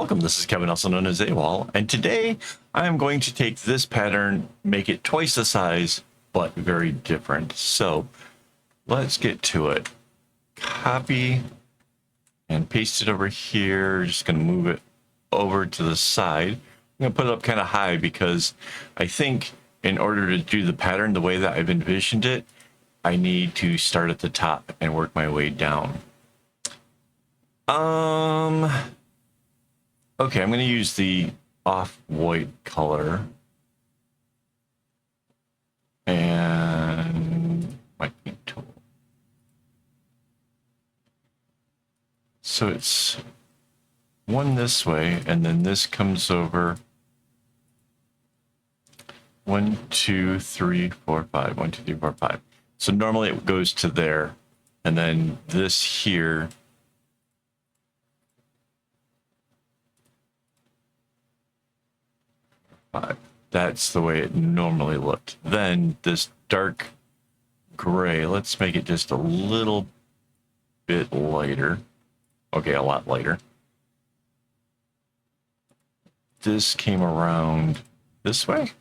welcome. This is Kevin, also known as AWOL, and today I am going to take this pattern, make it twice the size, but very different. So let's get to it. Copy and paste it over here. Just going to move it over to the side. I'm going to put it up kind of high because I think in order to do the pattern the way that I've envisioned it, I need to start at the top and work my way down. Okay, I'm going to use the off-white color. And my paint tool. So it's one this way, and then this comes over 1, 2, 3, 4, 5. 1, 2, 3, 4, 5. So normally it goes to there, and then this here that's the way it normally looked. Then this dark gray, let's make it just a little bit lighter. Okay, a lot lighter. This came around this way.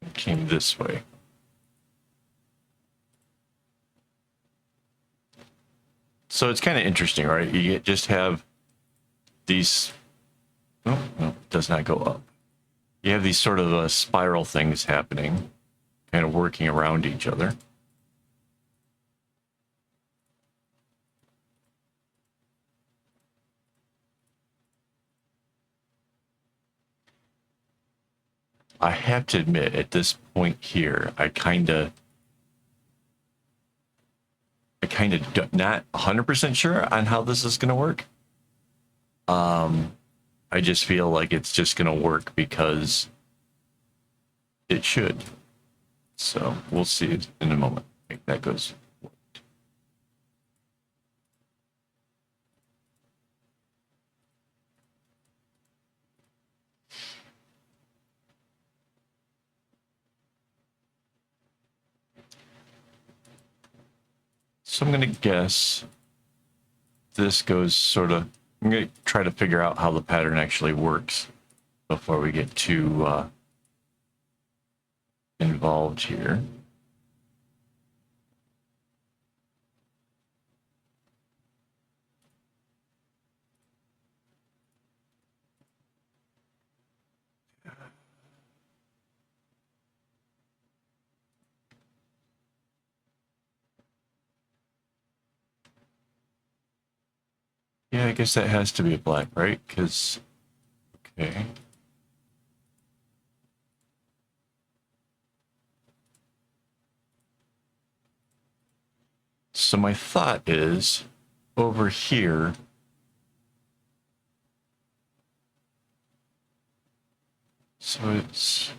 It came this way. So it's kind of interesting, right? You just have these, no, it does not go up. You have these sort of spiral things happening, kind of working around each other. I have to admit, at this point here, I kind of not 100% sure on how this is going to work. I just feel like it's just going to work because it should. So we'll see it in a moment. That goes. So I'm going to guess this goes sort of, I'm going to try to figure out how the pattern actually works before we get too involved here. Yeah, I guess that has to be a black, right? Because, okay. So my thought is over here, so it's,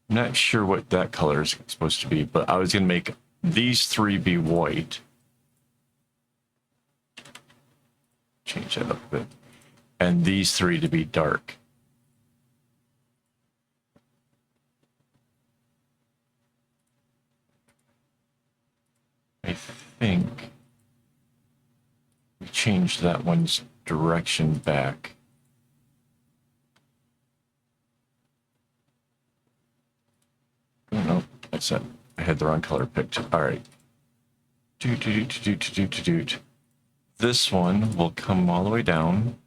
I'm not sure what that color is supposed to be, but I was going to make these three be white. Change that up a bit. And these three to be dark. I think we changed that one's direction back. Oh, no, that's it. I had the wrong color picked. All right. This one will come all the way down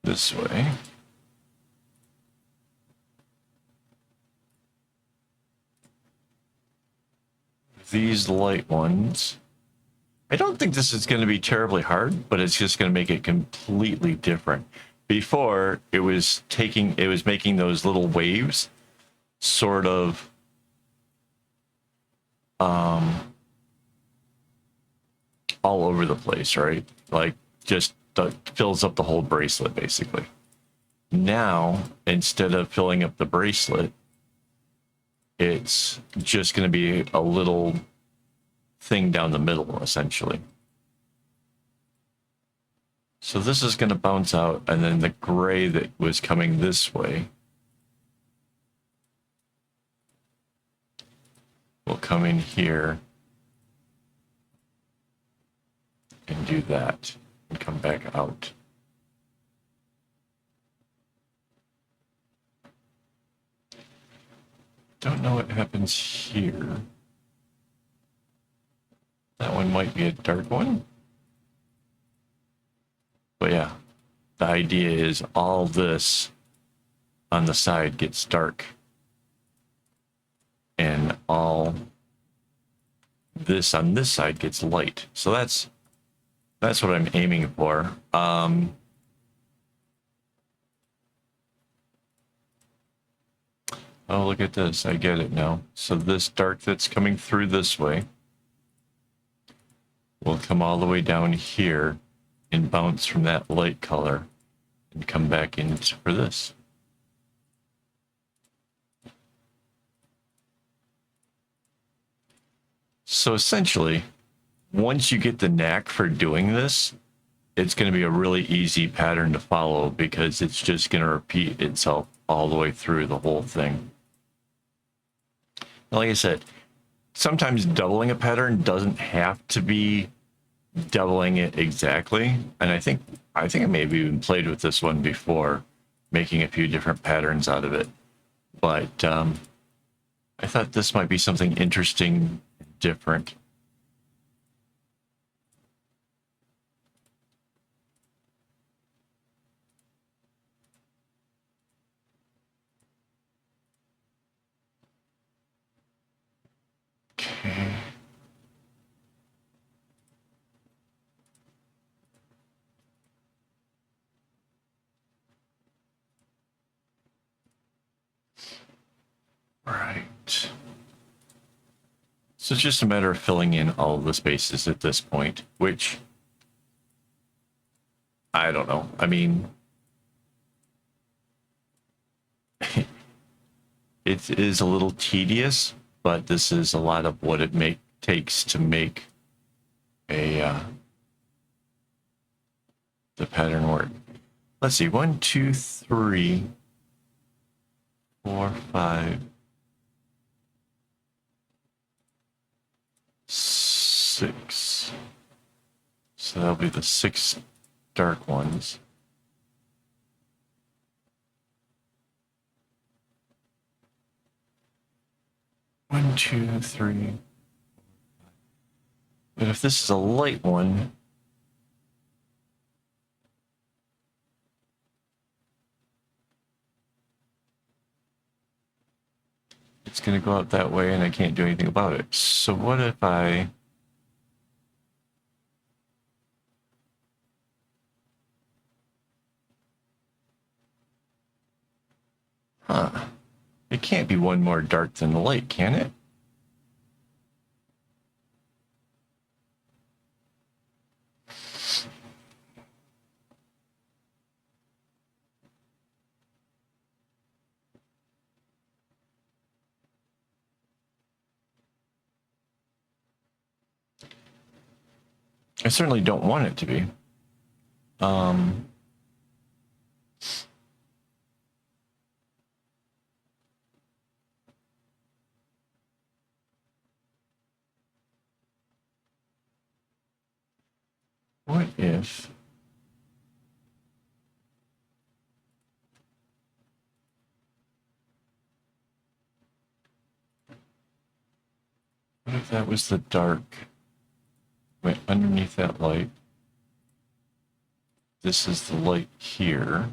this way. These light ones, I don't think this is going to be terribly hard, but it's just going to make it completely different. Before, it was making those little waves sort of all over the place, right? Like just fills up the whole bracelet basically. Now, instead of filling up the bracelet, it's just going to be a little thing down the middle essentially. So this is going to bounce out, and then the gray that was coming this way We'll come in here and do that and come back out. Don't know what happens here. That one might be a dark one. But yeah, the idea is all this on the side gets dark. And all this on this side gets light. So that's what I'm aiming for. Oh, look at this. I get it now. So this dark that's coming through this way will come all the way down here and bounce from that light color and come back in for this. So essentially, once you get the knack for doing this, it's going to be a really easy pattern to follow because it's just going to repeat itself all the way through the whole thing. Like I said, sometimes doubling a pattern doesn't have to be doubling it exactly. And I think I maybe even played with this one before, making a few different patterns out of it. But I thought this might be something interesting, different. Okay. All right. So it's just a matter of filling in all of the spaces at this point, which I don't know. I mean, it is a little tedious, but this is a lot of what it takes to make a the pattern work. Let's see, 1, 2, 3, 4, 5, 6. So that'll be the 6 dark ones. One, two, three. But if this is a light one, it's going to go out that way and I can't do anything about it. So what if I... Huh. It can't be one more dark than the light, can it? I certainly don't want it to be. What if... What if that was the dark? Went underneath that light. This is the light here.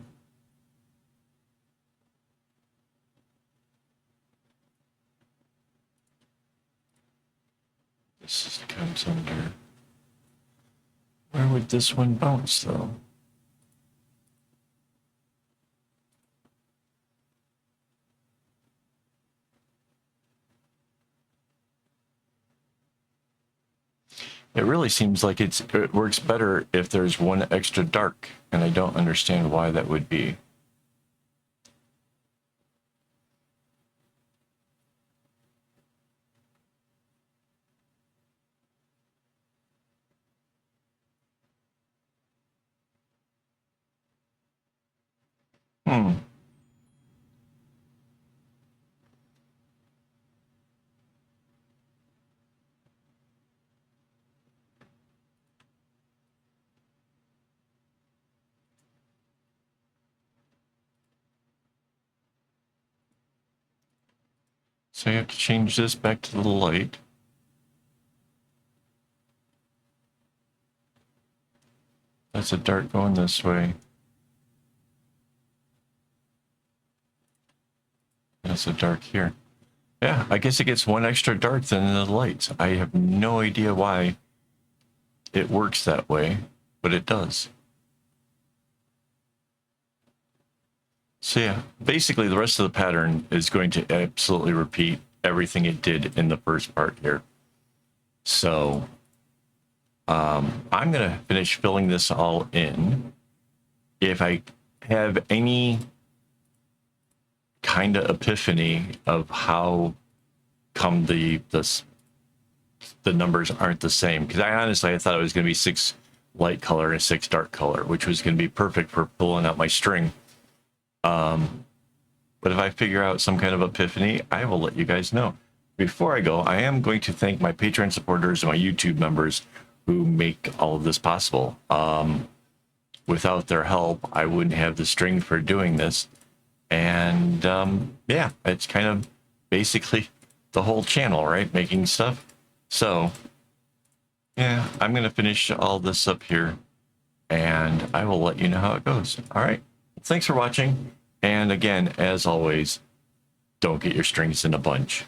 This comes under. Where would this one bounce, though? It really seems like it works better if there's one extra dark, and I don't understand why that would be. So you have to change this back to the light. That's a dark going this way. That's a dark here. Yeah, I guess it gets one extra dark than the lights. I have no idea why it works that way, but it does. So yeah, basically the rest of the pattern is going to absolutely repeat everything it did in the first part here. So I'm going to finish filling this all in. If I have any kind of epiphany of how come the numbers aren't the same, because I thought it was going to be 6 light color and 6 dark color, which was going to be perfect for pulling out my string. But if I figure out some kind of epiphany, I will let you guys know. Before I go, I am going to thank my Patreon supporters and my YouTube members who make all of this possible. Without their help, I wouldn't have the string for doing this. And yeah, it's kind of basically the whole channel, right? Making stuff. So yeah, I'm going to finish all this up here and I will let you know how it goes. All right. Thanks for watching. And again, as always, don't get your strings in a bunch.